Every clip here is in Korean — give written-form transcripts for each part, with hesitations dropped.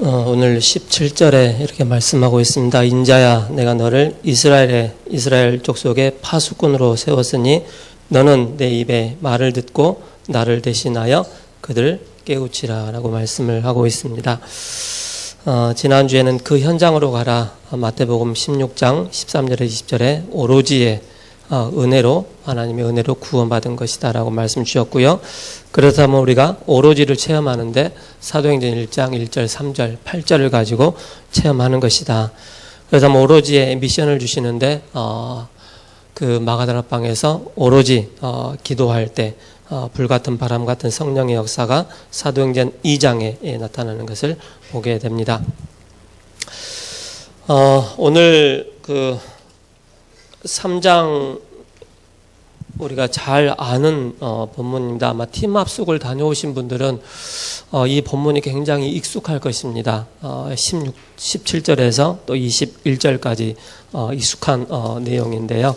오늘 17절에 이렇게 말씀하고 있습니다. 인자야, 내가 너를 이스라엘 족속의 파수꾼으로 세웠으니 너는 내 입에 말을 듣고 나를 대신하여 그들 깨우치라 라고 말씀을 하고 있습니다. 지난주에는 그 현장으로 가라, 마태복음 16장 13절에 20절에 오로지의 은혜로, 하나님의 은혜로 구원받은 것이다 라고 말씀 주셨고요. 그렇다면 우리가 오로지를 체험하는데 사도행전 1장 1절 3절 8절을 가지고 체험하는 것이다. 그래서 오로지의 미션을 주시는데 그 마가다라 방에서 오로지 기도할 때 불같은 바람 같은 성령의 역사가 사도행전 2장에 나타나는 것을 보게 됩니다. 오늘 그 3장 우리가 잘 아는 본문입니다. 아마 팀 합숙을 다녀오신 분들은 이 본문이 굉장히 익숙할 것입니다. 17절에서 또 21절까지 익숙한 내용인데요.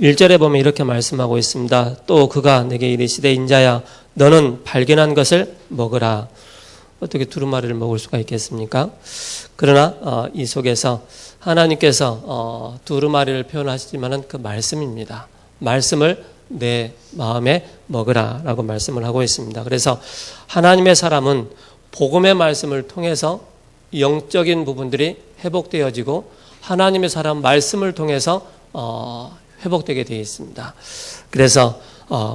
1절에 보면 이렇게 말씀하고 있습니다. 또 그가 내게 이르시되 인자야 너는 발견한 것을 먹으라. 어떻게 두루마리를 먹을 수가 있겠습니까? 그러나 이 속에서 하나님께서 두루마리를 표현하시지만은 그 말씀입니다. 말씀을 내 마음에 먹으라 라고 말씀을 하고 있습니다. 그래서 하나님의 사람은 복음의 말씀을 통해서 영적인 부분들이 회복되어지고 하나님의 사람 말씀을 통해서 회복되게 되어 있습니다. 그래서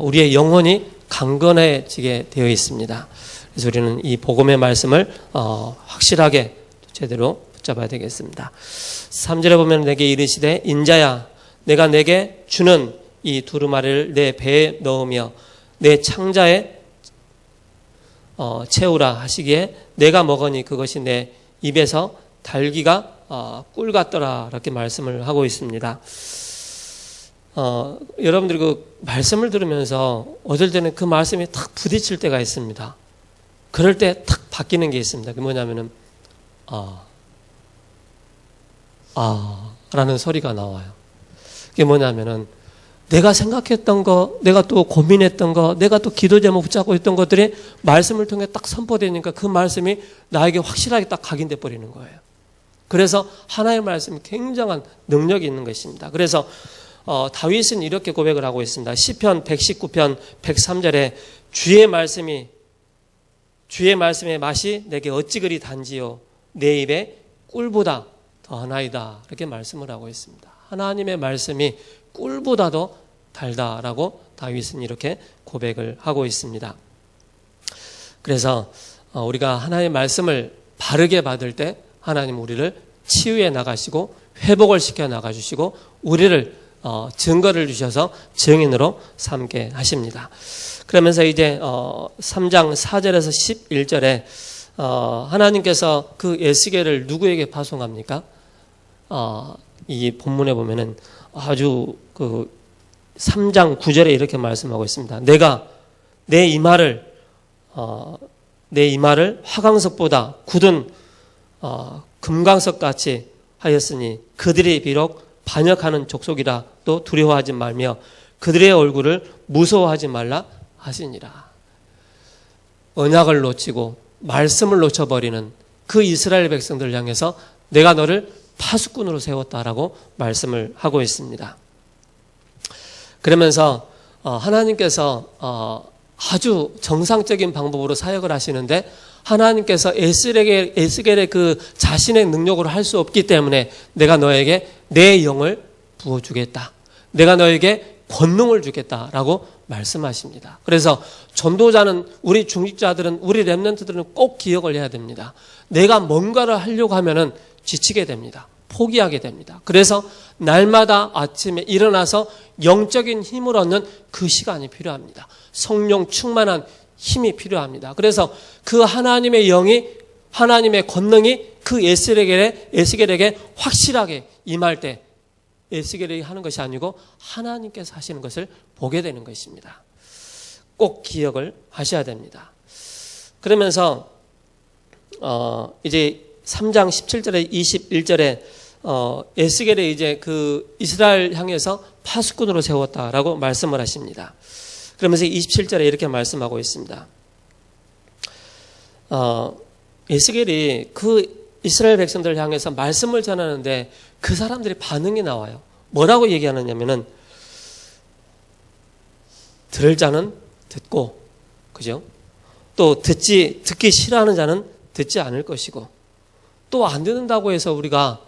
우리의 영혼이 강건해지게 되어 있습니다. 그래서 우리는 이 복음의 말씀을 확실하게 제대로 붙잡아야 되겠습니다. 3절에 보면 내게 이르시되 인자야 내가 내게 주는 이 두루마리를 내 배에 넣으며 내 창자에 채우라 하시기에 내가 먹으니 그것이 내 입에서 달기가 꿀 같더라 이렇게 말씀을 하고 있습니다. 여러분들이 그 말씀을 들으면서 어떨 때는 그 말씀이 탁 부딪힐 때가 있습니다. 그럴 때 탁 바뀌는 게 있습니다. 그게 뭐냐면은 라는 소리가 나와요. 그게 뭐냐면은 내가 생각했던 거, 내가 또 고민했던 거, 내가 또 기도 제목 붙잡고 있던 것들이 말씀을 통해 딱 선포되니까 그 말씀이 나에게 확실하게 딱 각인돼 버리는 거예요. 그래서 하나의 말씀이 굉장한 능력이 있는 것입니다. 그래서 다윗은 이렇게 고백을 하고 있습니다. 시편 119편 103절에 주의 말씀의 맛이 내게 어찌 그리 단지요 내 입에 꿀보다 더하나이다 이렇게 말씀을 하고 있습니다. 하나님의 말씀이 꿀보다도 달다라고 다윗은 이렇게 고백을 하고 있습니다. 그래서 우리가 하나님의 말씀을 바르게 받을 때 하나님 우리를 치유해 나가시고 회복을 시켜 나가주시고 우리를 증거를 주셔서 증인으로 삼게 하십니다. 그러면서 이제 3장 4절에서 11절에 하나님께서 그 에스겔을 누구에게 파송합니까? 이 본문에 보면은 아주 그 3장 9절에 이렇게 말씀하고 있습니다. 내가 내 이마를 화강석보다 굳은 금강석 같이 하였으니 그들이 비록 반역하는 족속이라 또 두려워하지 말며 그들의 얼굴을 무서워하지 말라 하시니라. 언약을 놓치고 말씀을 놓쳐버리는 그 이스라엘 백성들을 향해서 내가 너를 파수꾼으로 세웠다라고 말씀을 하고 있습니다. 그러면서 하나님께서 아주 정상적인 방법으로 사역을 하시는데 하나님께서 에스겔의 그 자신의 능력으로 할 수 없기 때문에 내가 너에게 내 영을 부어주겠다. 내가 너에게 권능을 주겠다라고 말씀하십니다. 그래서 전도자는 우리 중직자들은 우리 렘넌트들은 꼭 기억을 해야 됩니다. 내가 뭔가를 하려고 하면은 지치게 됩니다. 포기하게 됩니다. 그래서 날마다 아침에 일어나서 영적인 힘을 얻는 그 시간이 필요합니다. 성령 충만한 힘이 필요합니다. 그래서 그 하나님의 영이 하나님의 권능이 그 에스겔에게 확실하게 임할 때 에스겔이 하는 것이 아니고 하나님께서 하시는 것을 보게 되는 것입니다. 꼭 기억을 하셔야 됩니다. 그러면서 이제 3장 17절에 21절에 에스겔이 이제 그 이스라엘 향해서 파수꾼으로 세웠다라고 말씀을 하십니다. 그러면서 27절에 이렇게 말씀하고 있습니다. 에스겔이 그 이스라엘 백성들을 향해서 말씀을 전하는데 그 사람들의 반응이 나와요. 뭐라고 얘기하느냐면은 들을 자는 듣고, 그죠? 또 듣기 싫어하는 자는 듣지 않을 것이고, 또 안 듣는다고 해서 우리가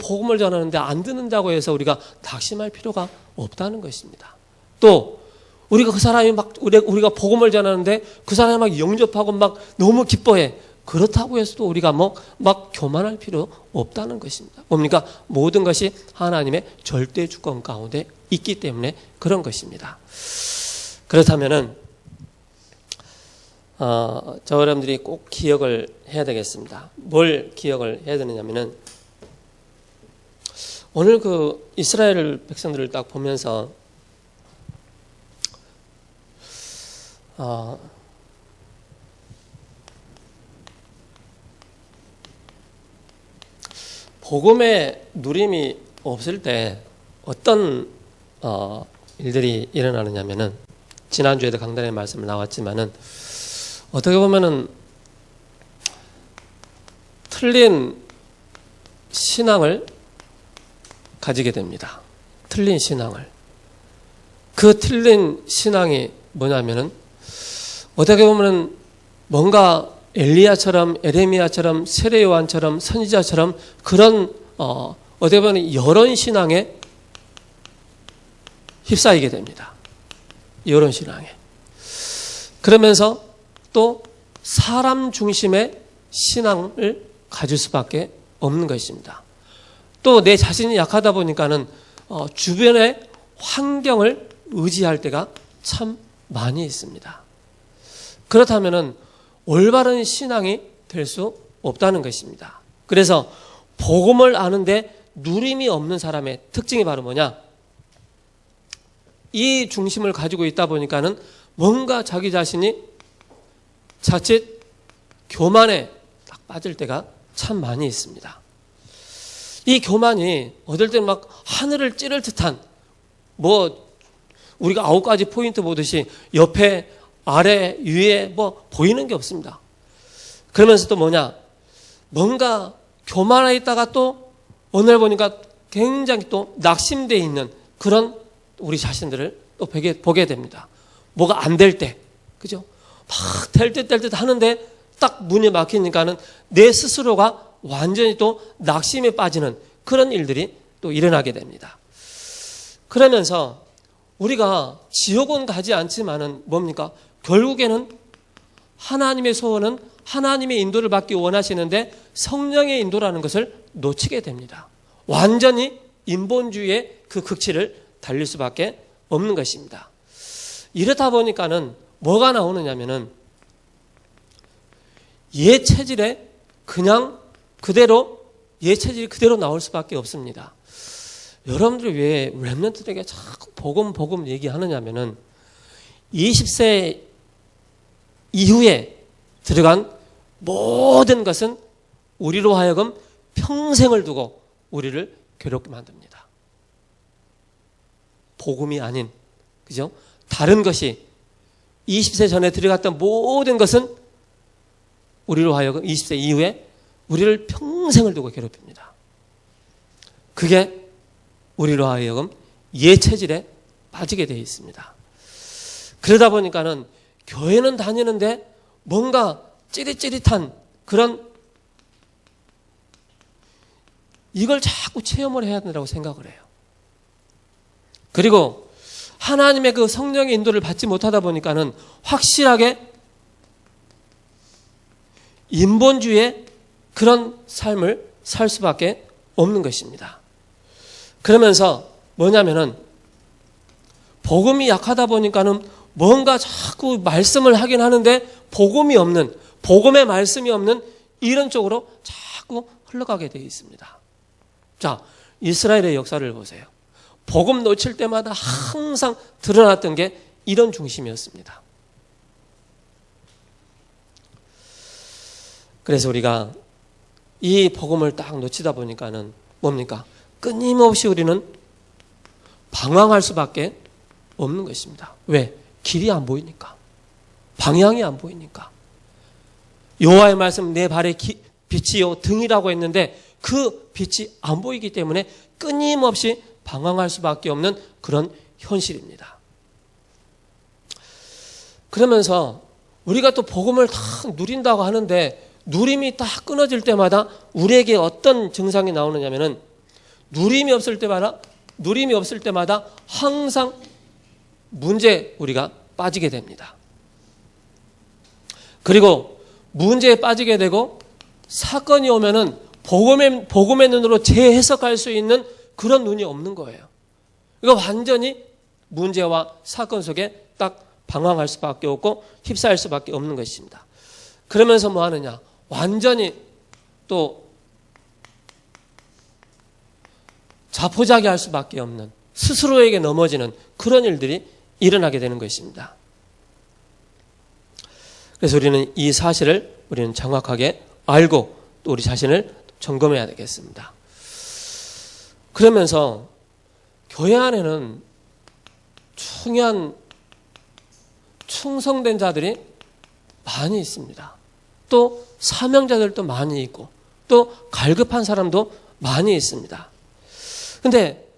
복음을 전하는데 안 듣는다고 해서 우리가 낙심할 필요가 없다는 것입니다. 또 우리가 그 사람이 우리가 복음을 전하는데 그 사람이 막 영접하고 막 너무 기뻐해. 그렇다고 해서도 우리가 막 교만할 필요 없다는 것입니다. 뭡니까? 모든 것이 하나님의 절대 주권 가운데 있기 때문에 그런 것입니다. 그렇다면은 저 여러분들이 꼭 기억을 해야 되겠습니다. 뭘 기억을 해야 되느냐면은 오늘 그 이스라엘 백성들을 딱 보면서 복음의 누림이 없을 때 어떤 일들이 일어나느냐면은 지난주에도 강단의 말씀 나왔지만은 어떻게 보면은 틀린 신앙을 가지게 됩니다. 틀린 신앙을. 그 틀린 신앙이 뭐냐면은 어떻게 보면은 뭔가 엘리야처럼 에레미야처럼 세례요한처럼 선지자처럼 그런 어떻게 보면 여론 신앙에 휩싸이게 됩니다. 여론 신앙에. 그러면서 또 사람 중심의 신앙을 가질 수밖에 없는 것입니다. 또 내 자신이 약하다 보니까는 주변의 환경을 의지할 때가 참 많이 있습니다. 그렇다면은 올바른 신앙이 될 수 없다는 것입니다. 그래서 복음을 아는데 누림이 없는 사람의 특징이 바로 뭐냐? 이 중심을 가지고 있다 보니까는 뭔가 자기 자신이 자칫 교만에 딱 빠질 때가 참 많이 있습니다. 이 교만이 어떨 때는 막 하늘을 찌를 듯한 우리가 9가지 포인트 보듯이 옆에 아래 위에 보이는 게 없습니다. 그러면서 또 뭔가 교만해 있다가 또 어느 날 보니까 굉장히 또 낙심되어 있는 그런 우리 자신들을 또 보게 됩니다. 뭐가 안 될 때, 그죠? 막 될 듯 하는데 딱 문이 막히니까는 내 스스로가 완전히 또 낙심에 빠지는 그런 일들이 또 일어나게 됩니다. 그러면서 우리가 지옥은 가지 않지만은 뭡니까? 결국에는 하나님의 소원은 하나님의 인도를 받기 원하시는데 성령의 인도라는 것을 놓치게 됩니다. 완전히 인본주의의 그 극치를 달릴 수밖에 없는 것입니다. 이렇다 보니까는 뭐가 나오느냐면은 예체질에 그냥 예체질이 그대로 나올 수밖에 없습니다. 여러분들이 왜 렘넌트들에게 자꾸 복음 얘기하느냐면은 20세 이후에 들어간 모든 것은 우리로 하여금 평생을 두고 우리를 괴롭게 만듭니다. 복음이 아닌, 그죠? 다른 것이 20세 전에 들어갔던 모든 것은 우리로 하여금 20세 이후에 우리를 평생을 두고 괴롭힙니다. 그게 우리로 하여금 예체질에 빠지게 되어 있습니다. 그러다 보니까는 교회는 다니는데 뭔가 찌릿찌릿한 그런 이걸 자꾸 체험을 해야 된다고 생각을 해요. 그리고 하나님의 그 성령의 인도를 받지 못하다 보니까는 확실하게 인본주의의 그런 삶을 살 수밖에 없는 것입니다. 그러면서 뭐냐면은 복음이 약하다 보니까는 뭔가 자꾸 말씀을 하긴 하는데 복음의 말씀이 없는 이런 쪽으로 자꾸 흘러가게 되어 있습니다. 자, 이스라엘의 역사를 보세요. 복음 놓칠 때마다 항상 드러났던 게 이런 중심이었습니다. 그래서 우리가 이 복음을 딱 놓치다 보니까는 뭡니까? 끊임없이 우리는 방황할 수밖에 없는 것입니다. 왜? 길이 안 보이니까. 방향이 안 보이니까. 여호와의 말씀 내 발의 빛이요 등이라고 했는데 그 빛이 안 보이기 때문에 끊임없이 방황할 수밖에 없는 그런 현실입니다. 그러면서 우리가 또 복음을 다 누린다고 하는데 누림이 딱 끊어질 때마다 우리에게 어떤 증상이 나오느냐면은 누림이 없을 때마다 항상 문제에 우리가 빠지게 됩니다. 그리고 문제에 빠지게 되고 사건이 오면은 복음의 눈으로 재해석할 수 있는 그런 눈이 없는 거예요. 이거 완전히 문제와 사건 속에 딱 방황할 수밖에 없고 휩싸일 수밖에 없는 것입니다. 그러면서 뭐 하느냐? 완전히 또 자포자기할 수밖에 없는 스스로에게 넘어지는 그런 일들이 일어나게 되는 것입니다. 그래서 우리는 이 사실을 우리는 정확하게 알고 또 우리 자신을 점검해야 되겠습니다. 그러면서 교회 안에는 중요한 충성된 자들이 많이 있습니다. 또 사명자들도 많이 있고 또 갈급한 사람도 많이 있습니다. 근데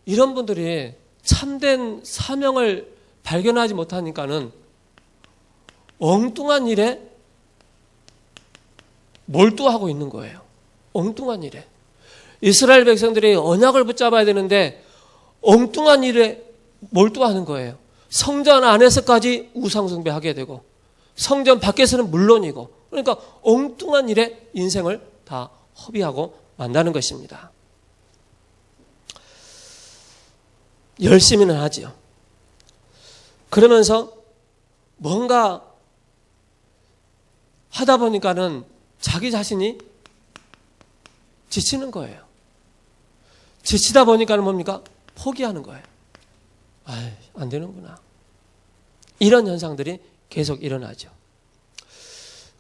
이런 분들이 참된 사명을 발견하지 못하니까는 엉뚱한 일에 몰두하고 있는 거예요. 엉뚱한 일에. 이스라엘 백성들이 언약을 붙잡아야 되는데 엉뚱한 일에 몰두하는 거예요. 성전 안에서까지 우상숭배하게 되고 성전 밖에서는 물론이고 그러니까 엉뚱한 일에 인생을 다 허비하고 만다는 것입니다. 열심히는 하지요. 그러면서 뭔가 하다 보니까는 자기 자신이 지치는 거예요. 지치다 보니까는 뭡니까? 포기하는 거예요. 안 되는구나. 이런 현상들이 계속 일어나죠.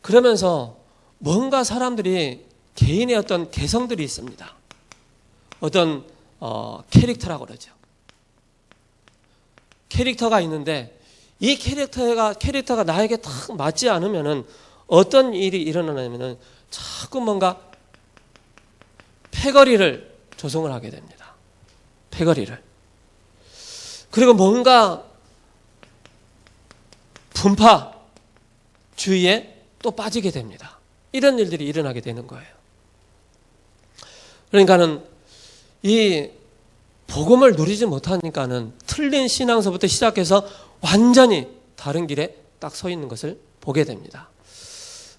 그러면서 뭔가 사람들이 개인의 어떤 개성들이 있습니다. 어떤 캐릭터라고 그러죠. 캐릭터가 있는데 이 캐릭터가 나에게 딱 맞지 않으면은 어떤 일이 일어나냐면은 자꾸 뭔가 패거리를 조성을 하게 됩니다. 패거리를. 그리고 뭔가 분파주의에 또 빠지게 됩니다. 이런 일들이 일어나게 되는 거예요. 그러니까는 이 복음을 누리지 못하니까는 틀린 신앙서부터 시작해서 완전히 다른 길에 딱 서 있는 것을 보게 됩니다.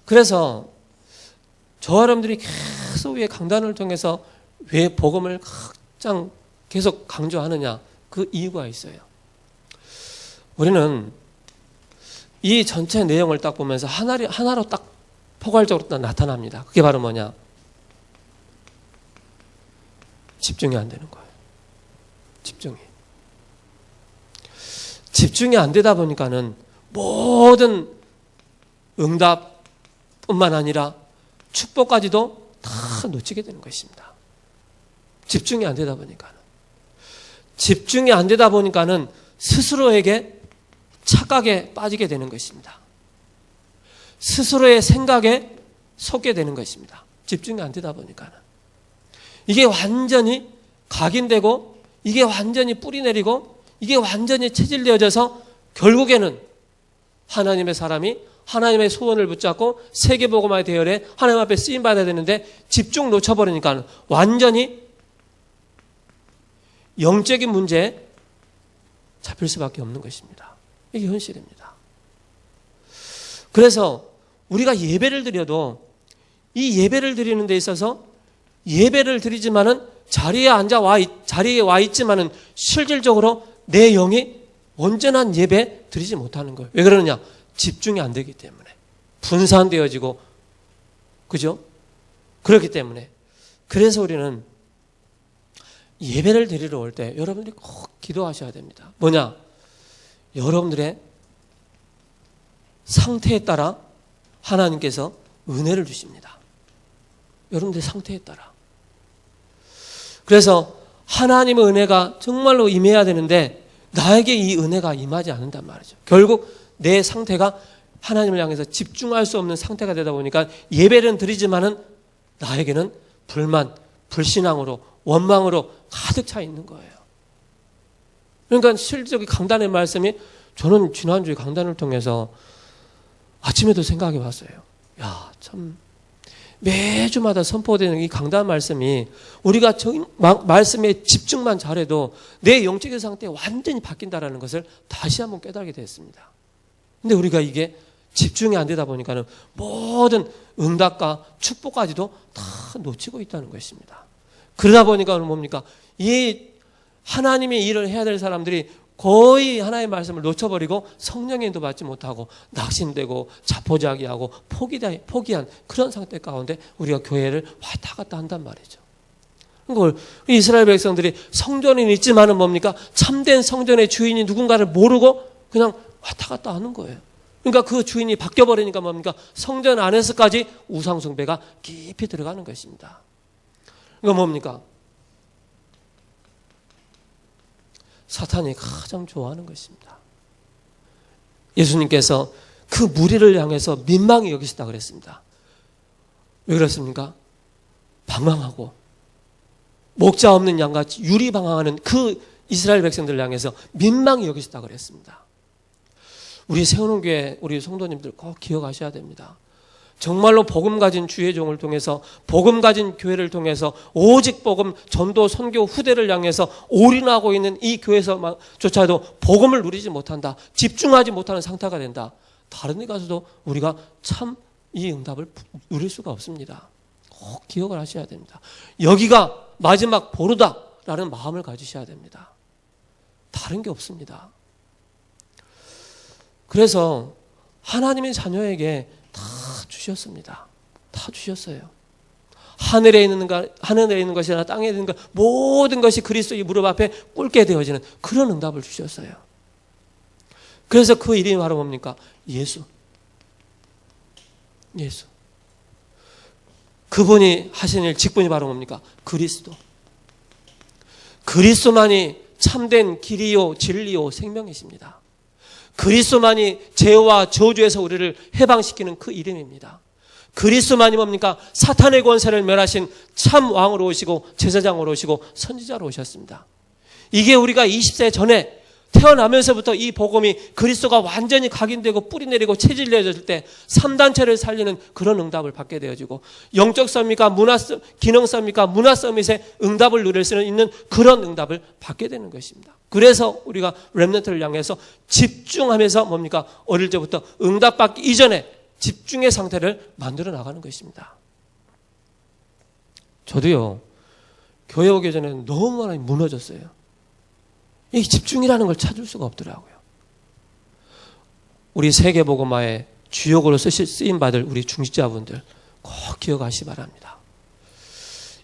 그래서 저와 여러분들이 계속 왜 강단을 통해서 왜 복음을 가장 계속 강조하느냐? 그 이유가 있어요. 우리는 이 전체 내용을 딱 보면서 하나로 딱 포괄적으로 딱 나타납니다. 그게 바로 뭐냐? 집중이 안 되는 거예요. 집중이 안 되다 보니까는 모든 응답뿐만 아니라 축복까지도 다 놓치게 되는 것입니다. 집중이 안 되다 보니까는 스스로에게 착각에 빠지게 되는 것입니다. 스스로의 생각에 속게 되는 것입니다. 집중이 안 되다 보니까는. 이게 완전히 각인되고 이게 완전히 뿌리내리고 이게 완전히 체질되어져서 결국에는 하나님의 사람이 하나님의 소원을 붙잡고 세계복음화의 대열에 하나님 앞에 쓰임받아야 되는데 집중 놓쳐버리니까 완전히 영적인 문제에 잡힐 수밖에 없는 것입니다. 이게 현실입니다. 그래서 우리가 예배를 드려도 이 예배를 드리는 데 있어서 예배를 드리지만은 자리에 와 있지만은 실질적으로 내 영이 온전한 예배 드리지 못하는 거예요. 왜 그러느냐? 집중이 안 되기 때문에. 분산되어지고, 그죠? 그렇기 때문에. 그래서 우리는 예배를 드리러 올 때 여러분들이 꼭 기도하셔야 됩니다. 뭐냐? 여러분들의 상태에 따라 하나님께서 은혜를 주십니다. 여러분들의 상태에 따라. 그래서 하나님의 은혜가 정말로 임해야 되는데 나에게 이 은혜가 임하지 않는단 말이죠. 결국 내 상태가 하나님을 향해서 집중할 수 없는 상태가 되다 보니까 예배는 드리지만은 나에게는 불만, 불신앙으로, 원망으로 가득 차 있는 거예요. 그러니까 실제로 강단의 말씀이 저는 지난주에 강단을 통해서 아침에도 생각해 봤어요. 야, 참 매주마다 선포되는 이 강단 말씀이 우리가 말씀에 집중만 잘해도 내 영적인 상태가 완전히 바뀐다라는 것을 다시 한번 깨달게 됐습니다. 근데 우리가 이게 집중이 안 되다 보니까는 모든 응답과 축복까지도 다 놓치고 있다는 것입니다. 그러다 보니까 뭡니까? 이 하나님의 일을 해야 될 사람들이 거의 하나님의 말씀을 놓쳐버리고 성령의 인도 받지 못하고 낙심되고 자포자기하고 포기한 그런 상태 가운데 우리가 교회를 왔다 갔다 한단 말이죠. 그걸 이스라엘 백성들이 성전은 있지만은 뭡니까? 참된 성전의 주인이 누군가를 모르고 그냥 왔다 갔다 하는 거예요. 그러니까 그 주인이 바뀌어버리니까 뭡니까? 성전 안에서까지 우상숭배가 깊이 들어가는 것입니다. 이거 뭡니까? 사탄이 가장 좋아하는 것입니다. 예수님께서 그 무리를 향해서 민망히 여기시다 그랬습니다. 왜 그렇습니까? 방황하고 목자 없는 양같이 유리방황하는 그 이스라엘 백성들을 향해서 민망히 여기시다 그랬습니다. 우리 세우는 교회 우리 성도님들 꼭 기억하셔야 됩니다. 정말로 복음 가진 주의 종을 통해서 복음 가진 교회를 통해서 오직 복음 전도 선교 후대를 향해서 올인하고 있는 이 교회에서조차도 복음을 누리지 못한다. 집중하지 못하는 상태가 된다. 다른 데 가서도 우리가 참 이 응답을 누릴 수가 없습니다. 꼭 기억을 하셔야 됩니다. 여기가 마지막 보루다라는 마음을 가지셔야 됩니다. 다른 게 없습니다. 그래서 하나님의 자녀에게 다 주셨습니다. 다 주셨어요. 하늘에 있는 것이나 땅에 있는 것 모든 것이 그리스도의 무릎 앞에 꿇게 되어지는 그런 응답을 주셨어요. 그래서 그 이름이 바로 뭡니까? 예수. 그분이 하신 일 직분이 바로 뭡니까? 그리스도. 그리스도만이 참된 길이요 진리요 생명이십니다. 그리스도만이 죄와 저주에서 우리를 해방시키는 그 이름입니다. 그리스도만이 뭡니까? 사탄의 권세를 멸하신 참 왕으로 오시고 제사장으로 오시고 선지자로 오셨습니다. 이게 우리가 20세 전에 태어나면서부터 이 복음이 그리스도가 완전히 각인되고 뿌리내리고 체질되어질 때 3단체를 살리는 그런 응답을 받게 되어지고 영적 서밋과 기능 서밋과 문화 서밋의 응답을 누릴 수 있는 그런 응답을 받게 되는 것입니다. 그래서 우리가 렘넌트를 향해서 집중하면서 뭡니까? 어릴 때부터 응답받기 이전에 집중의 상태를 만들어 나가는 것입니다. 저도요, 교회 오기 전에 너무 많이 무너졌어요. 이 집중이라는 걸 찾을 수가 없더라고요. 우리 세계복음화의 주역으로 쓰임받을 우리 중직자분들 꼭 기억하시기 바랍니다.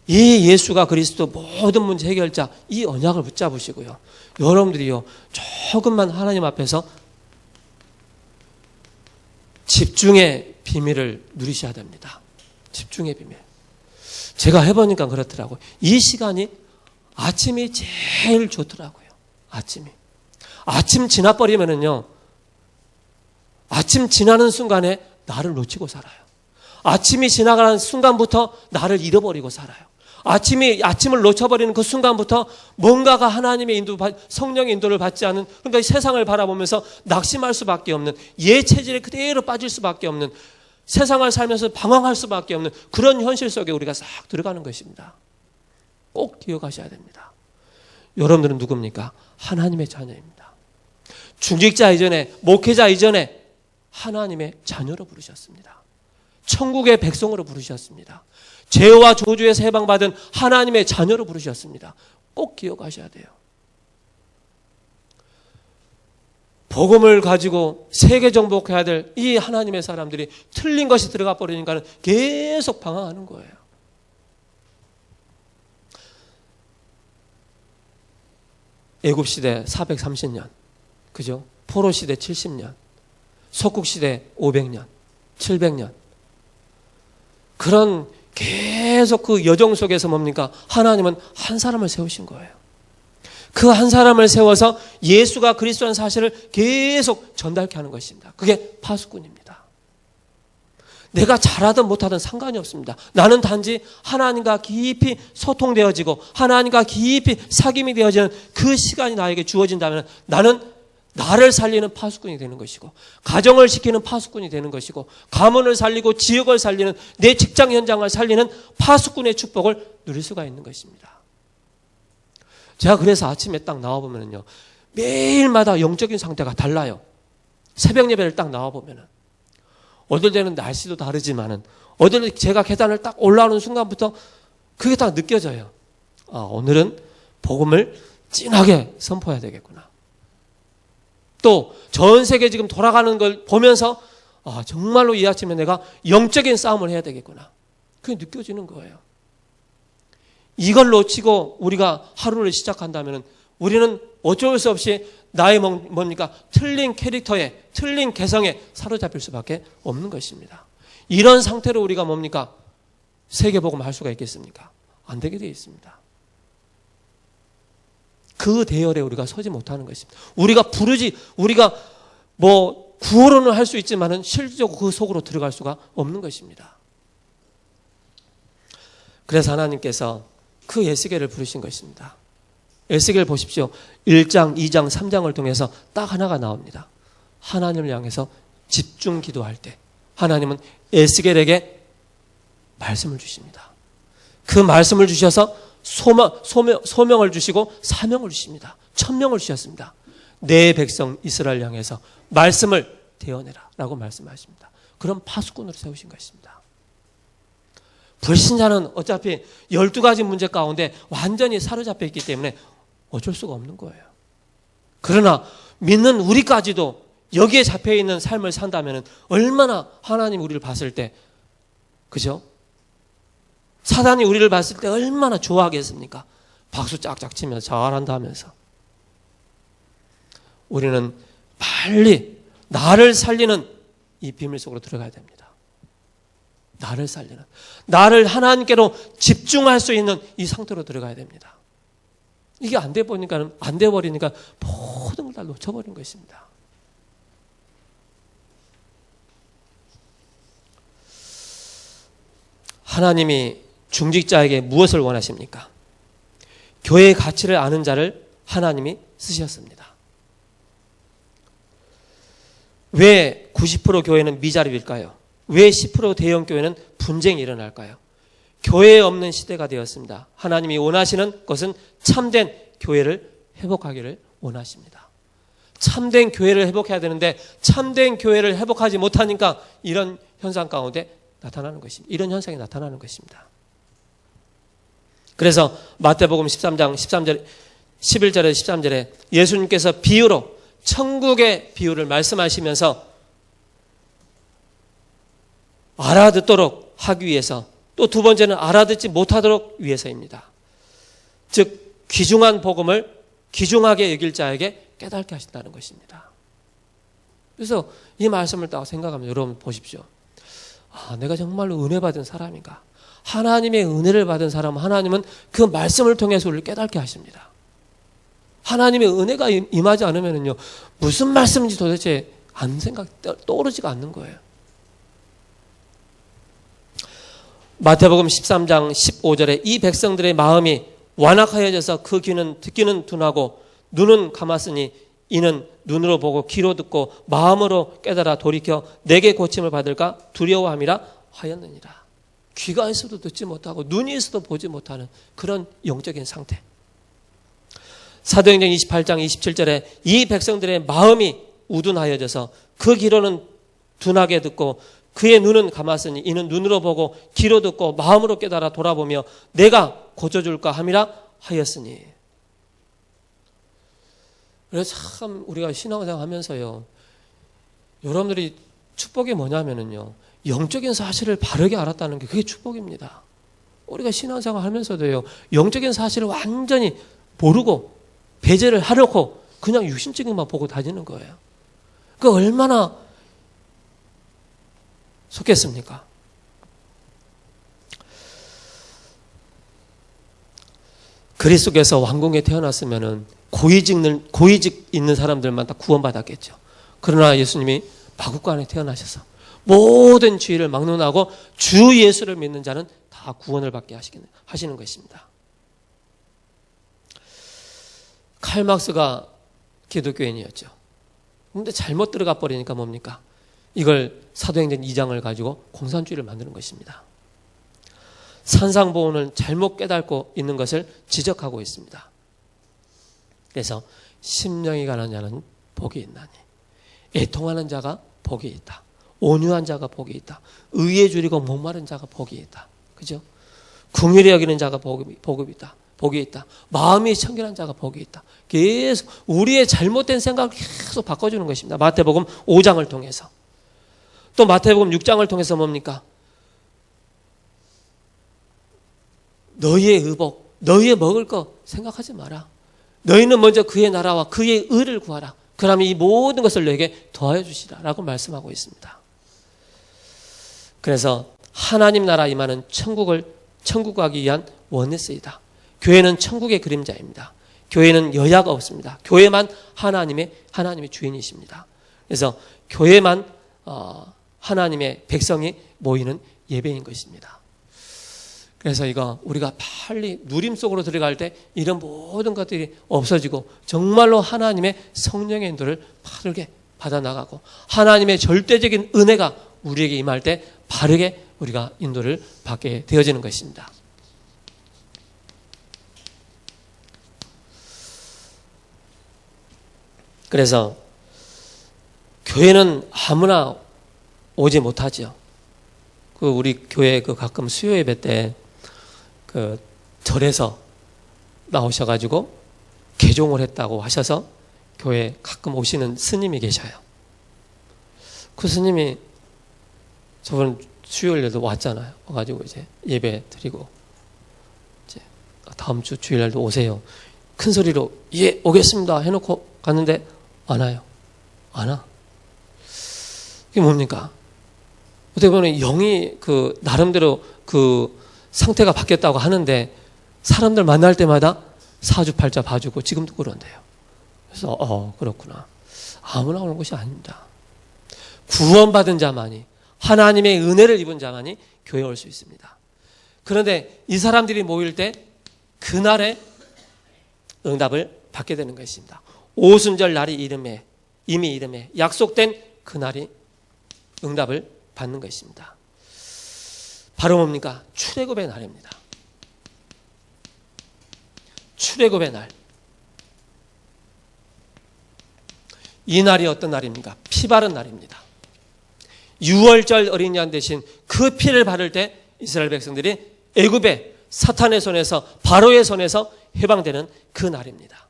이 예수가 그리스도 모든 문제 해결자 이 언약을 붙잡으시고요. 여러분들이요, 조금만 하나님 앞에서 집중의 비밀을 누리셔야 됩니다. 집중의 비밀. 제가 해보니까 그렇더라고요. 이 시간이 아침이 제일 좋더라고요. 아침 지나버리면은요, 아침 지나는 순간에 나를 놓치고 살아요. 아침이 지나가는 순간부터 나를 잃어버리고 살아요. 아침을 놓쳐버리는 그 순간부터 뭔가가 하나님의 성령의 인도를 받지 않은, 그러니까 세상을 바라보면서 낙심할 수밖에 없는, 체질에 그대로 빠질 수밖에 없는, 세상을 살면서 방황할 수밖에 없는 그런 현실 속에 우리가 싹 들어가는 것입니다. 꼭 기억하셔야 됩니다. 여러분들은 누굽니까? 하나님의 자녀입니다. 중직자 이전에, 목회자 이전에 하나님의 자녀로 부르셨습니다. 천국의 백성으로 부르셨습니다. 죄와 저주에서 해방받은 하나님의 자녀로 부르셨습니다. 꼭 기억하셔야 돼요. 복음을 가지고 세계 정복해야 될 이 하나님의 사람들이 틀린 것이 들어가 버리니까 계속 방황하는 거예요. 애굽시대 430년, 그죠? 포로시대 70년, 석국시대 500년, 700년. 그런 계속 그 여정 속에서 뭡니까? 하나님은 한 사람을 세우신 거예요. 그 한 사람을 세워서 예수가 그리스도라는 사실을 계속 전달케 하는 것입니다. 그게 파수꾼입니다. 내가 잘하든 못하든 상관이 없습니다. 나는 단지 하나님과 깊이 소통되어지고 하나님과 깊이 사귐이 되어지는 그 시간이 나에게 주어진다면 나는 나를 살리는 파수꾼이 되는 것이고 가정을 지키는 파수꾼이 되는 것이고 가문을 살리고 지역을 살리는 내 직장 현장을 살리는 파수꾼의 축복을 누릴 수가 있는 것입니다. 제가 그래서 아침에 딱 나와보면요, 매일마다 영적인 상태가 달라요. 새벽 예배를 딱 나와보면은 어떨 때는 날씨도 다르지만은 어떨 때 제가 계단을 딱 올라오는 순간부터 그게 딱 느껴져요. 아, 오늘은 복음을 진하게 선포해야 되겠구나. 또 전 세계 지금 돌아가는 걸 보면서 아, 정말로 이 아침에 내가 영적인 싸움을 해야 되겠구나. 그게 느껴지는 거예요. 이걸 놓치고 우리가 하루를 시작한다면 우리는 어쩔 수 없이 나의 뭡니까? 틀린 캐릭터에, 틀린 개성에 사로잡힐 수밖에 없는 것입니다. 이런 상태로 우리가 뭡니까? 세계복음 할 수가 있겠습니까? 안 되게 되어 있습니다. 그 대열에 우리가 서지 못하는 것입니다. 우리가 뭐 구호로는 할 수 있지만은 실질적으로 그 속으로 들어갈 수가 없는 것입니다. 그래서 하나님께서 그 에스겔을 부르신 것입니다. 에스겔 보십시오. 1장, 2장, 3장을 통해서 딱 하나가 나옵니다. 하나님을 향해서 집중 기도할 때 하나님은 에스겔에게 말씀을 주십니다. 그 말씀을 주셔서 소명을 주시고 사명을 주십니다. 천명을 주셨습니다. 내 백성 이스라엘 향해서 말씀을 대언해라 라고 말씀하십니다. 그런 파수꾼으로 세우신 것입니다. 불신자는 어차피 12가지 문제 가운데 완전히 사로잡혀 있기 때문에 어쩔 수가 없는 거예요. 그러나 믿는 우리까지도 여기에 잡혀있는 삶을 산다면 얼마나 하나님 우리를 봤을 때, 그죠? 사단이 우리를 봤을 때 얼마나 좋아하겠습니까? 박수 짝짝 치면서 잘한다 하면서. 우리는 빨리 나를 살리는 이 비밀 속으로 들어가야 됩니다. 나를 살리는, 나를 하나님께로 집중할 수 있는 이 상태로 들어가야 됩니다. 이게 안 돼 버리니까 모든 걸 다 놓쳐버린 것입니다. 하나님이 중직자에게 무엇을 원하십니까? 교회의 가치를 아는 자를 하나님이 쓰셨습니다. 왜 90% 교회는 미자립일까요? 왜 10% 대형 교회는 분쟁이 일어날까요? 교회에 없는 시대가 되었습니다. 하나님이 원하시는 것은 참된 교회를 회복하기를 원하십니다. 참된 교회를 회복해야 되는데 참된 교회를 회복하지 못하니까 이런 현상 가운데 나타나는 것입니다. 이런 현상이 나타나는 것입니다. 그래서 마태복음 13장 13절 11절에 13절에 예수님께서 비유로 천국의 비유를 말씀하시면서 알아듣도록 하기 위해서, 또 두 번째는 알아듣지 못하도록 위해서입니다. 즉 귀중한 복음을 귀중하게 여길 자에게 깨닫게 하신다는 것입니다. 그래서 이 말씀을 딱 생각하면 여러분 보십시오. 아, 내가 정말로 은혜 받은 사람인가? 하나님의 은혜를 받은 사람은 하나님은 그 말씀을 통해서 우리를 깨닫게 하십니다. 하나님의 은혜가 임하지 않으면요, 무슨 말씀인지 도대체 떠오르지가 않는 거예요. 마태복음 13장 15절에 이 백성들의 마음이 완악하여져서 그 귀는 듣기는 둔하고 눈은 감았으니 이는 눈으로 보고 귀로 듣고 마음으로 깨달아 돌이켜 내게 고침을 받을까 두려워함이라 하였느니라. 귀가 있어도 듣지 못하고 눈이 있어도 보지 못하는 그런 영적인 상태. 사도행전 28장 27절에 이 백성들의 마음이 우둔하여져서 그 귀로는 둔하게 듣고 그의 눈은 감았으니 이는 눈으로 보고 귀로 듣고 마음으로 깨달아 돌아보며 내가 고쳐줄까 함이라 하였으니. 그래서 참 우리가 신앙생활 하면서요, 여러분들이 축복이 뭐냐면요, 영적인 사실을 바르게 알았다는 게 그게 축복입니다. 우리가 신앙생활 하면서도요, 영적인 사실을 완전히 모르고 배제를 하려고 그냥 육신적인 것만 보고 다니는 거예요. 그 얼마나 속겠습니까? 그리스도께서 왕궁에 태어났으면은 고위직 있는 사람들만 다 구원받았겠죠. 그러나 예수님이 마구간에 태어나셔서 모든 죄를 막론하고 주 예수를 믿는 자는 다 구원을 받게 하시는 것입니다. 칼 막스가 기독교인이었죠. 그런데 잘못 들어가 버리니까 뭡니까? 이걸 사도행전 2장을 가지고 공산주의를 만드는 것입니다. 산상보훈을 잘못 깨닫고 있는 것을 지적하고 있습니다. 그래서 심령이 가난한 자는 복이 있나니 애통하는 자가 복이 있다. 온유한 자가 복이 있다. 의에 줄이고 목마른 자가 복이 있다. 그죠? 긍휼히 여기는 자가 복이 있다. 복이 있다. 마음이 청결한 자가 복이 있다. 계속 우리의 잘못된 생각을 계속 바꿔주는 것입니다. 마태복음 5장을 통해서. 또 마태복음 6장을 통해서 뭡니까? 너희의 의복, 너희의 먹을 거 생각하지 마라. 너희는 먼저 그의 나라와 그의 의를 구하라. 그러면 이 모든 것을 너에게 더하여 주시라 라고 말씀하고 있습니다. 그래서 하나님 나라 임하는 천국 가기 위한 원네스이다. 교회는 천국의 그림자입니다. 교회는 여야가 없습니다. 교회만 하나님의 주인이십니다. 그래서 교회만 하나님의 백성이 모이는 예배인 것입니다. 그래서 이거 우리가 빨리 누림 속으로 들어갈 때 이런 모든 것들이 없어지고 정말로 하나님의 성령의 인도를 바르게 받아나가고 하나님의 절대적인 은혜가 우리에게 임할 때 바르게 우리가 인도를 받게 되어지는 것입니다. 그래서 교회는 아무나 오지 못하죠. 우리 교회 가끔 수요 예배 때 절에서 나오셔가지고 개종을 했다고 하셔서 교회 가끔 오시는 스님이 계셔요. 그 스님이 저번 수요일에도 왔잖아요. 와가지고 이제 예배 드리고 이제 다음 주 주일날도 오세요. 큰 소리로 예 오겠습니다 해놓고 갔는데 안 와요. 안 와. 이게 뭡니까? 어떻게 보면 영이 나름대로 상태가 바뀌었다고 하는데 사람들 만날 때마다 사주팔자 봐주고 지금도 그런데요. 그래서 그렇구나. 아무나 오는 것이 아닙니다. 구원받은 자만이 하나님의 은혜를 입은 자만이 교회에 올 수 있습니다. 그런데 이 사람들이 모일 때 그날에 응답을 받게 되는 것입니다. 오순절 날이 이미 이름에 약속된 그날이 응답을 받는 것입니다. 바로 뭡니까? 출애굽의 날입니다. 출애굽의 날. 이 날이 어떤 날입니까? 피 바른 날입니다. 6월절 어린 양 대신 그 피를 바를 때 이스라엘 백성들이 애굽의 사탄의 손에서 바로의 손에서 해방되는 그 날입니다.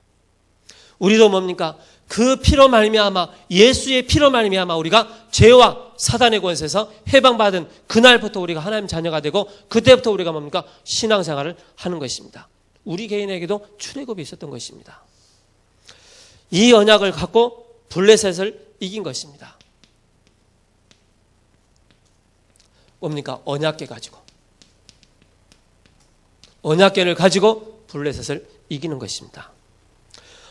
우리도 뭡니까? 그 피로 말미암아 예수의 피로 말미암아 우리가 죄와 사단의 권세에서 해방받은 그날부터 우리가 하나님 자녀가 되고 그때부터 우리가 뭡니까? 신앙생활을 하는 것입니다. 우리 개인에게도 출애굽이 있었던 것입니다. 이 언약을 갖고 블레셋을 이긴 것입니다. 뭡니까? 언약궤 가지고. 언약궤를 가지고 블레셋을 이기는 것입니다.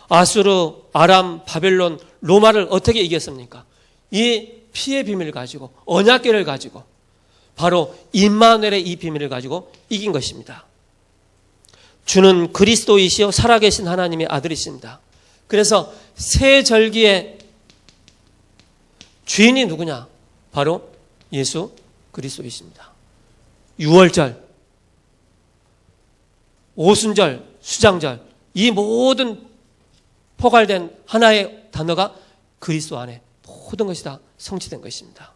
아수르, 아람, 바벨론, 로마를 어떻게 이겼습니까? 이 피의 비밀을 가지고 언약궤를 가지고 바로 임마누엘의 이 비밀을 가지고 이긴 것입니다. 주는 그리스도이시요 살아계신 하나님의 아들이십니다. 그래서 새 절기의 주인이 누구냐? 바로 예수 그리스도이십니다. 6월절, 오순절, 수장절 이 모든 포괄된 하나의 단어가 그리스도 안에 모든 것이 다 성취된 것입니다.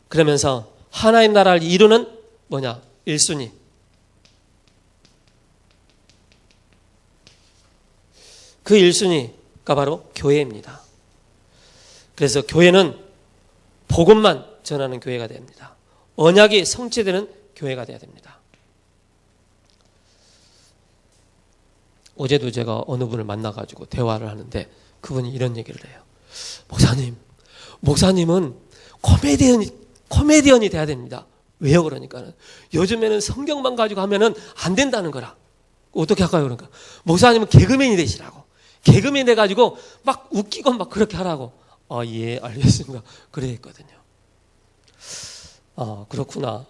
그러면서 하나님 나라를 이루는 뭐냐? 1순위. 그 1순위가 바로 교회입니다. 그래서 교회는 복음만 전하는 교회가 됩니다. 언약이 성취되는 교회가 되어야 됩니다. 어제도 제가 어느 분을 만나가지고 대화를 하는데 그분이 이런 얘기를 해요. 목사님은 코미디언이 돼야 됩니다. 왜요? 그러니까는 요즘에는 성경만 가지고 하면은 안 된다는 거라. 어떻게 할까요? 그러니까 목사님은 개그맨이 되시라고. 개그맨 돼가지고 막 웃기고 막 그렇게 하라고. 예, 알겠습니다. 그래 했거든요. 그렇구나.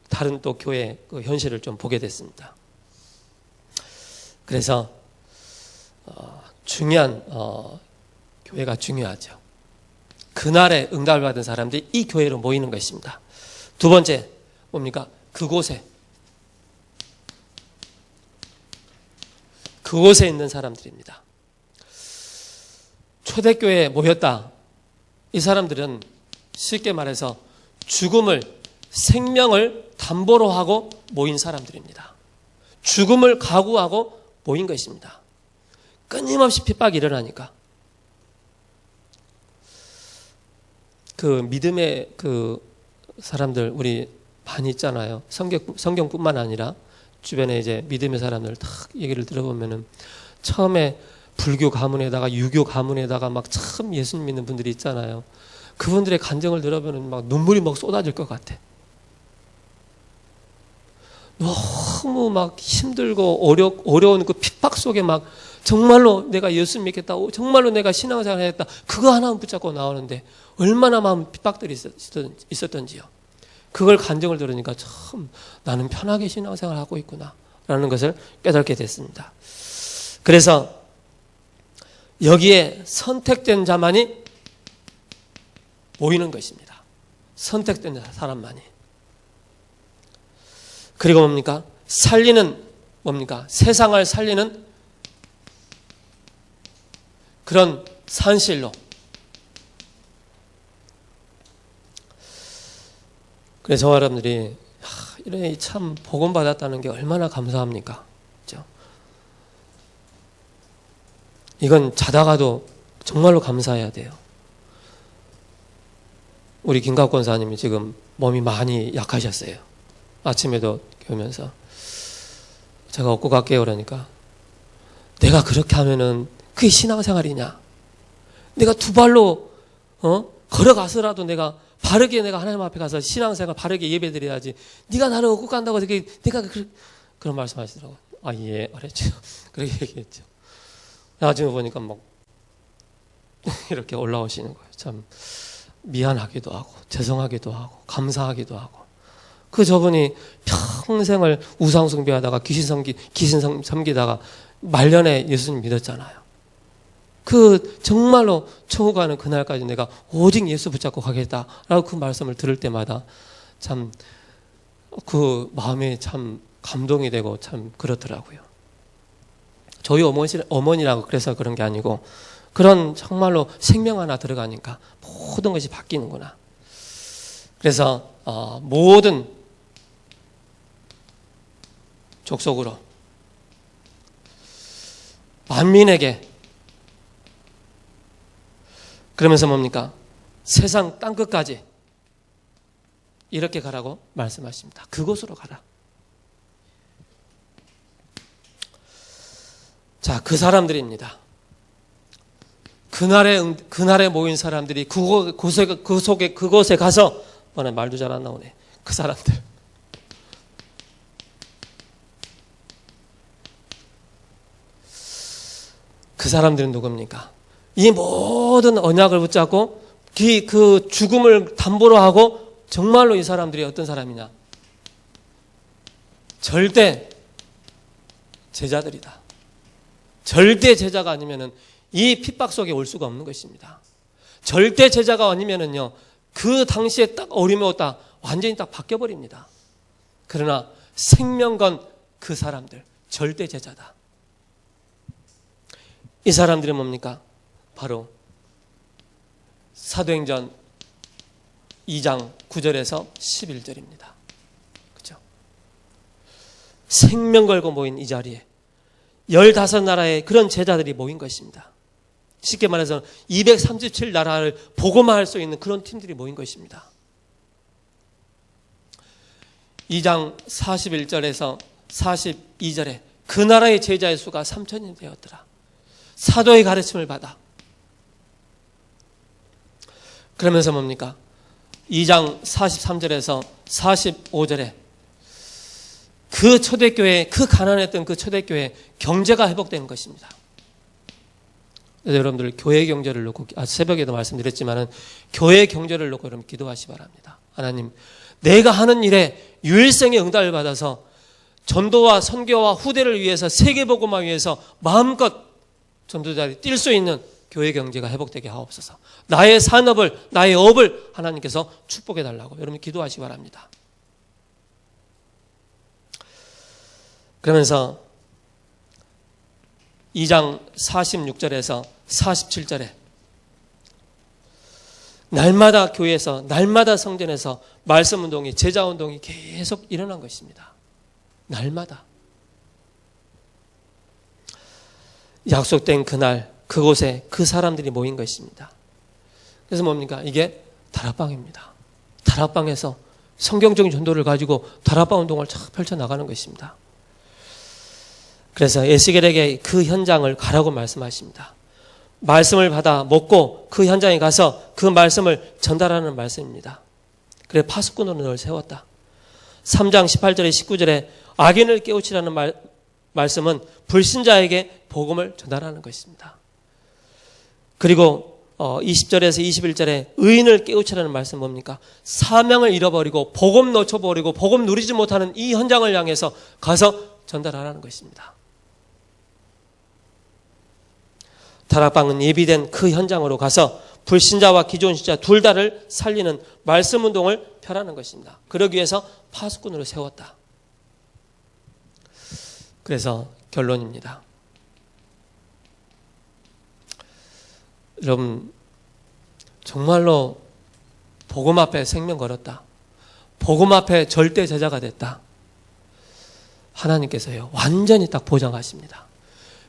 다른 또 교회 그 현실을 좀 보게 됐습니다. 그래서 중요한 교회가 중요하죠. 그날에 응답을 받은 사람들이 이 교회로 모이는 것입니다. 두 번째 뭡니까? 그곳에 있는 사람들입니다. 초대교회에 모였다. 이 사람들은 쉽게 말해서 죽음을, 생명을 담보로 하고 모인 사람들입니다. 죽음을 각오하고 모인 것입니다. 끊임없이 핍박이 일어나니까. 그 믿음의 그 사람들 우리 많이 있잖아요. 성경뿐만 아니라 주변에 이제 믿음의 사람들 딱 얘기를 들어보면은 처음에 불교 가문에다가 유교 가문에다가 막 참 예수님 믿는 분들이 있잖아요. 그분들의 간증을 들어보면 막 눈물이 막 쏟아질 것 같아. 너무 막 힘들고 어려운 그 핍박 속에 막 정말로 내가 예수 믿겠다, 정말로 내가 신앙생활 하겠다, 그거 하나만 붙잡고 나오는데 얼마나 많은 핍박들이 있었던지요. 그걸 간증을 들으니까 참 나는 편하게 신앙생활을 하고 있구나 라는 것을 깨닫게 됐습니다. 그래서 여기에 선택된 자만이 모이는 것입니다. 선택된 사람만이. 그리고 뭡니까? 세상을 살리는 그런 산실로. 그래서 여러분들이 이런 참 복음 받았다는 게 얼마나 감사합니까? 그렇죠? 이건 자다가도 정말로 감사해야 돼요. 우리 김갑 권사님이 지금 몸이 많이 약하셨어요. 아침에도 오면서 제가 업고 갈게요 그러니까 내가 그렇게 하면은 그게 신앙생활이냐? 내가 두 발로 걸어가서라도 내가 바르게 내가 하나님 앞에 가서 신앙생활 바르게 예배드려야지. 네가 나를 업고 간다고 내가 그런 말씀하시더라고요. 예, 알았죠. 그렇게 얘기했죠. 나중에 보니까 막 이렇게 올라오시는 거예요. 참 미안하기도 하고 죄송하기도 하고 감사하기도 하고. 그 저분이 평생을 우상 숭배하다가 귀신 섬기다가 말년에 예수님 믿었잖아요. 그 정말로 천국 가는 그날까지 내가 오직 예수 붙잡고 가겠다라고 그 말씀을 들을 때마다 참 그 마음이 참 감동이 되고 참 그렇더라고요. 저희 어머니라고 그래서 그런 게 아니고 그런 정말로 생명 하나 들어가니까 모든 것이 바뀌는구나. 그래서 모든 족속으로 만민에게 그러면서 뭡니까? 세상 땅끝까지 이렇게 가라고 말씀하십니다. 그곳으로 가라. 자, 그 사람들입니다. 그날에 모인 사람들이 그곳에 가서 말도 잘 안 나오네. 그 사람들. 그 사람들은 누굽니까? 이 모든 언약을 붙잡고 그 죽음을 담보로 하고 정말로 이 사람들이 어떤 사람이냐? 절대 제자들이다. 절대 제자가 아니면은 이 핍박 속에 올 수가 없는 것입니다. 절대 제자가 아니면은요, 그 당시에 딱 어림없다 완전히 딱 바뀌어버립니다. 그러나 생명 건 그 사람들, 절대 제자다. 이 사람들이 뭡니까? 바로 사도행전 2장 9절에서 11절입니다. 그렇죠? 생명 걸고 모인 이 자리에 15나라의 그런 제자들이 모인 것입니다. 쉽게 말해서 237나라를 복음화할 수 있는 그런 팀들이 모인 것입니다. 2장 41절에서 42절에 그 나라의 제자의 수가 3,000이 되었더라. 사도의 가르침을 받아. 그러면서 뭡니까? 2장 43절에서 45절에 그 초대교회, 그 가난했던 그 초대교회 경제가 회복되는 것입니다. 그래서 여러분들 교회 경제를 놓고, 새벽에도 말씀드렸지만은 교회 경제를 놓고 여러분 기도하시 바랍니다. 하나님, 내가 하는 일에 유일성의 응답을 받아서 전도와 선교와 후대를 위해서, 세계복음화 위해서 마음껏 전도자들이 뛸 수 있는 교회 경제가 회복되게 하옵소서. 나의 산업을, 나의 업을 하나님께서 축복해 달라고 여러분 기도하시기 바랍니다. 그러면서 2장 46절에서 47절에 날마다 교회에서, 날마다 성전에서 말씀운동이, 제자운동이 계속 일어난 것입니다. 날마다. 약속된 그날 그곳에 그 사람들이 모인 것입니다. 그래서 뭡니까? 이게 다락방입니다. 다락방에서 성경적인 전도를 가지고 다락방 운동을 쫙 펼쳐나가는 것입니다. 그래서 에스겔에게 그 현장을 가라고 말씀하십니다. 말씀을 받아 먹고 그 현장에 가서 그 말씀을 전달하는 말씀입니다. 그래 파수꾼으로 널 세웠다. 3장 18절에 19절에 악인을 깨우치라는 말씀은 불신자에게 복음을 전달하는 것입니다. 그리고 20절에서 21절에 의인을 깨우치라는 말씀은 뭡니까? 사명을 잃어버리고 복음 놓쳐버리고 복음 누리지 못하는 이 현장을 향해서 가서 전달하라는 것입니다. 다락방은 예비된 그 현장으로 가서 불신자와 기존 신자 둘 다를 살리는 말씀 운동을 펴라는 것입니다. 그러기 위해서 파수꾼으로 세웠다. 그래서 결론입니다. 여러분, 정말로 복음 앞에 생명 걸었다. 복음 앞에 절대 제자가 됐다. 하나님께서요, 완전히 딱 보장하십니다.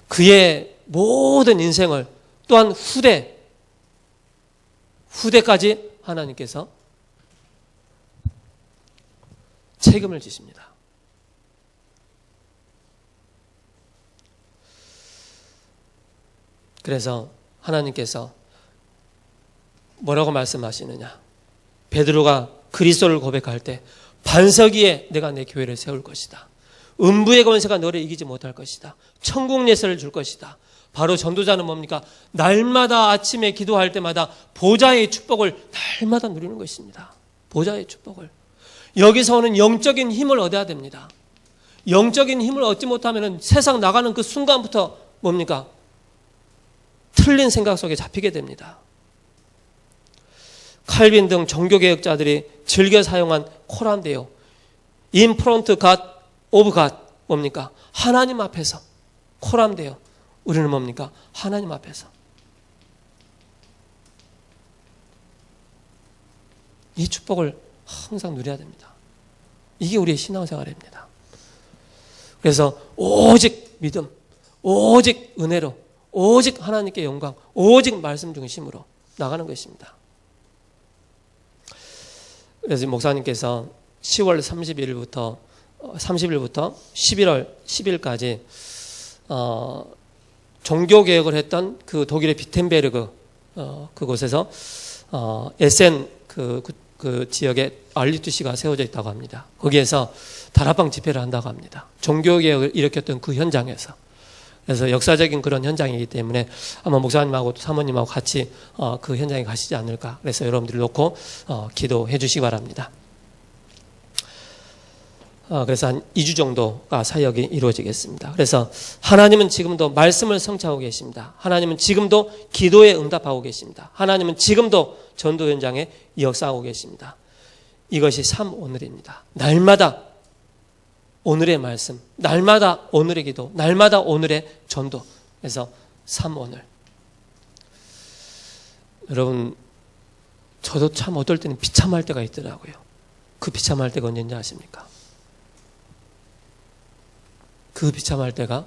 그의 모든 인생을, 또한 후대까지 하나님께서 책임을 지십니다. 그래서 하나님께서 뭐라고 말씀하시느냐? 베드로가 그리스도를 고백할 때 반석 위에 내가 내 교회를 세울 것이다. 음부의 권세가 너를 이기지 못할 것이다. 천국 예세를 줄 것이다. 바로 전도자는 뭡니까? 날마다 아침에 기도할 때마다 보좌의 축복을 날마다 누리는 것입니다. 보좌의 축복을. 여기서 오는 영적인 힘을 얻어야 됩니다. 영적인 힘을 얻지 못하면 세상 나가는 그 순간부터 뭡니까? 틀린 생각 속에 잡히게 됩니다. 칼빈 등 종교개혁자들이 즐겨 사용한 코란데요. In front of God 뭡니까? 하나님 앞에서. 코란데요. 우리는 뭡니까? 하나님 앞에서. 이 축복을 항상 누려야 됩니다. 이게 우리의 신앙생활입니다. 그래서 오직 믿음, 오직 은혜로, 오직 하나님께 영광, 오직 말씀 중심으로 나가는 것입니다. 그래서 목사님께서 10월 30일부터 11월 10일까지 종교개혁을 했던 그 독일의 비텐베르그 그곳에서 에센 그 지역에 알리투시가 세워져 있다고 합니다. 거기에서 다락방 집회를 한다고 합니다. 종교개혁을 일으켰던 그 현장에서. 그래서 역사적인 그런 현장이기 때문에 아마 목사님하고 사모님하고 같이 그 현장에 가시지 않을까. 그래서 여러분들이 놓고 기도해 주시기 바랍니다. 그래서 한 2주 정도가 사역이 이루어지겠습니다. 그래서 하나님은 지금도 말씀을 성취하고 계십니다. 하나님은 지금도 기도에 응답하고 계십니다. 하나님은 지금도 전도 현장에 역사하고 계십니다. 이것이 참 오늘입니다. 날마다 오늘의 말씀, 날마다 오늘의 기도, 날마다 오늘의 전도. 그래서 참 오늘. 여러분, 저도 참 어떨 때는 비참할 때가 있더라고요. 그 비참할 때가 언제인지 아십니까? 그 비참할 때가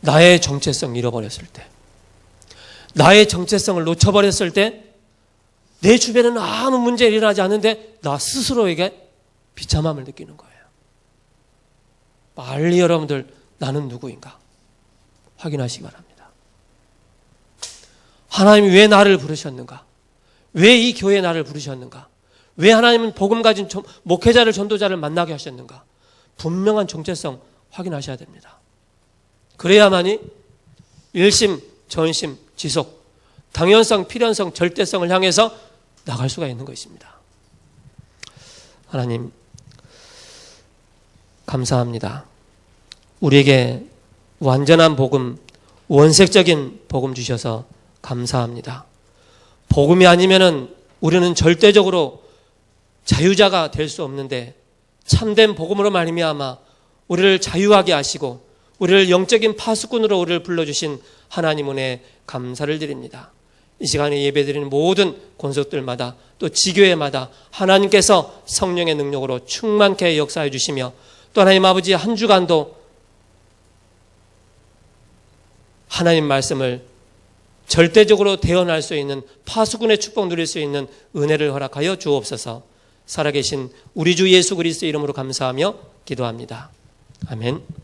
나의 정체성 잃어버렸을 때, 나의 정체성을 놓쳐버렸을 때, 내 주변에는 아무 문제 일어나지 않는데 나 스스로에게 비참함을 느끼는 거예요. 빨리 여러분들 나는 누구인가 확인하시기 바랍니다. 하나님이 왜 나를 부르셨는가? 왜 이 교회에 나를 부르셨는가? 왜 하나님은 복음 가진 목회자를, 전도자를 만나게 하셨는가? 분명한 정체성 확인하셔야 됩니다. 그래야만이 일심, 전심, 지속, 당연성, 필연성, 절대성을 향해서 나갈 수가 있는 것입니다. 하나님, 감사합니다. 우리에게 완전한 복음, 원색적인 복음 주셔서 감사합니다. 복음이 아니면은 우리는 절대적으로 자유자가 될 수 없는데 참된 복음으로 말미암아 우리를 자유하게 하시고 우리를 영적인 파수꾼으로 우리를 불러주신 하나님 은혜에 감사를 드립니다. 이 시간에 예배드리는 모든 권속들마다 또 지교회마다 하나님께서 성령의 능력으로 충만케 역사해 주시며 또 하나님 아버지 한 주간도 하나님 말씀을 절대적으로 대언할 수 있는 파수꾼의 축복 누릴 수 있는 은혜를 허락하여 주옵소서. 살아계신 우리 주 예수 그리스도의 이름으로 감사하며 기도합니다. 아멘.